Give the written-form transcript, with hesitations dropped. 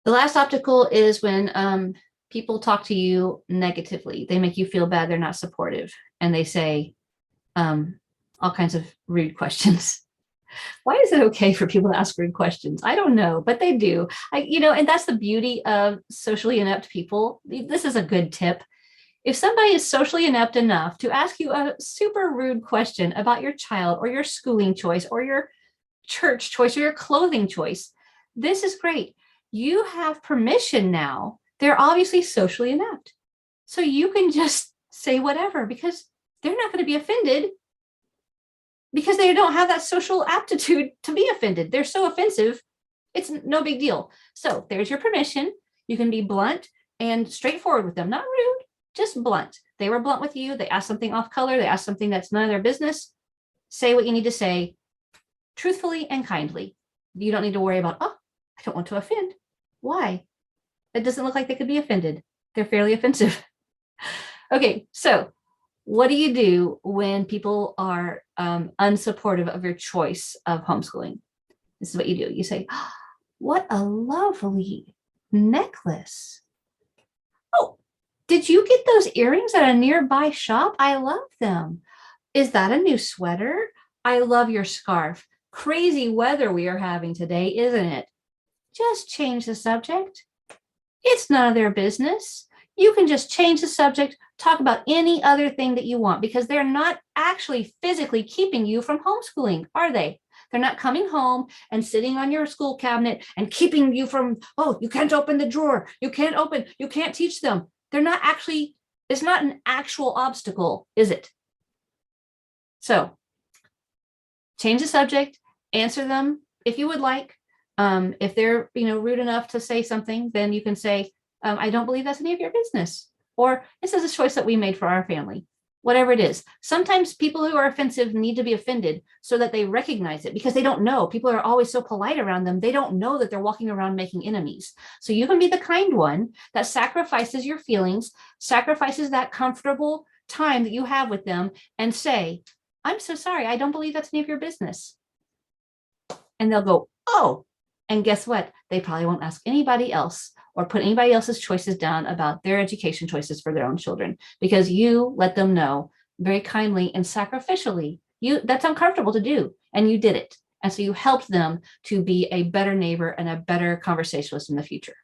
The last obstacle is when people talk to you negatively. They make you feel bad. They're not supportive. And they say all kinds of rude questions. Why is it okay for people to ask rude questions? I don't know, but they do. And that's the beauty of socially inept people. This is a good tip. If somebody is socially inept enough to ask you a super rude question about your child or your schooling choice or your church choice or your clothing choice, this is great. You have permission now. They're obviously socially inept. So you can just say whatever because they're not going to be offended because they don't have that social aptitude to be offended. They're so offensive, it's no big deal. So there's your permission. You can be blunt and straightforward with them, not rude, just blunt. They were blunt with you. They asked something off color. They asked something that's none of their business. Say what you need to say truthfully and kindly. You don't need to worry about, oh, I don't want to offend. Why? It doesn't look like they could be offended. They're fairly offensive. Okay, so what do you do when people are unsupportive of your choice of homeschooling? This is what you do. You say, oh, what a lovely necklace. Oh, did you get those earrings at a nearby shop? I love them. Is that a new sweater? I love your scarf. Crazy weather we are having today, isn't it? Just change the subject. It's none of their business. You can just change the subject, talk about any other thing that you want because they're not actually physically keeping you from homeschooling, are they? They're not coming home and sitting on your school cabinet and keeping you from, oh, you can't open the drawer. You can't teach them. They're not actually, it's not an actual obstacle, is it? So change the subject, answer them if you would like. If they're, rude enough to say something, then you can say, I don't believe that's any of your business. Or this is a choice that we made for our family, whatever it is. Sometimes people who are offensive need to be offended so that they recognize it because they don't know. People are always so polite around them. They don't know that they're walking around making enemies. So you can be the kind one that sacrifices your feelings, sacrifices that comfortable time that you have with them and say, I'm so sorry. I don't believe that's any of your business. And they'll go, oh, and guess what? They probably won't ask anybody else or put anybody else's choices down about their education choices for their own children because you let them know very kindly and sacrificially. That's uncomfortable to do, and you did it. And so you helped them to be a better neighbor and a better conversationalist in the future.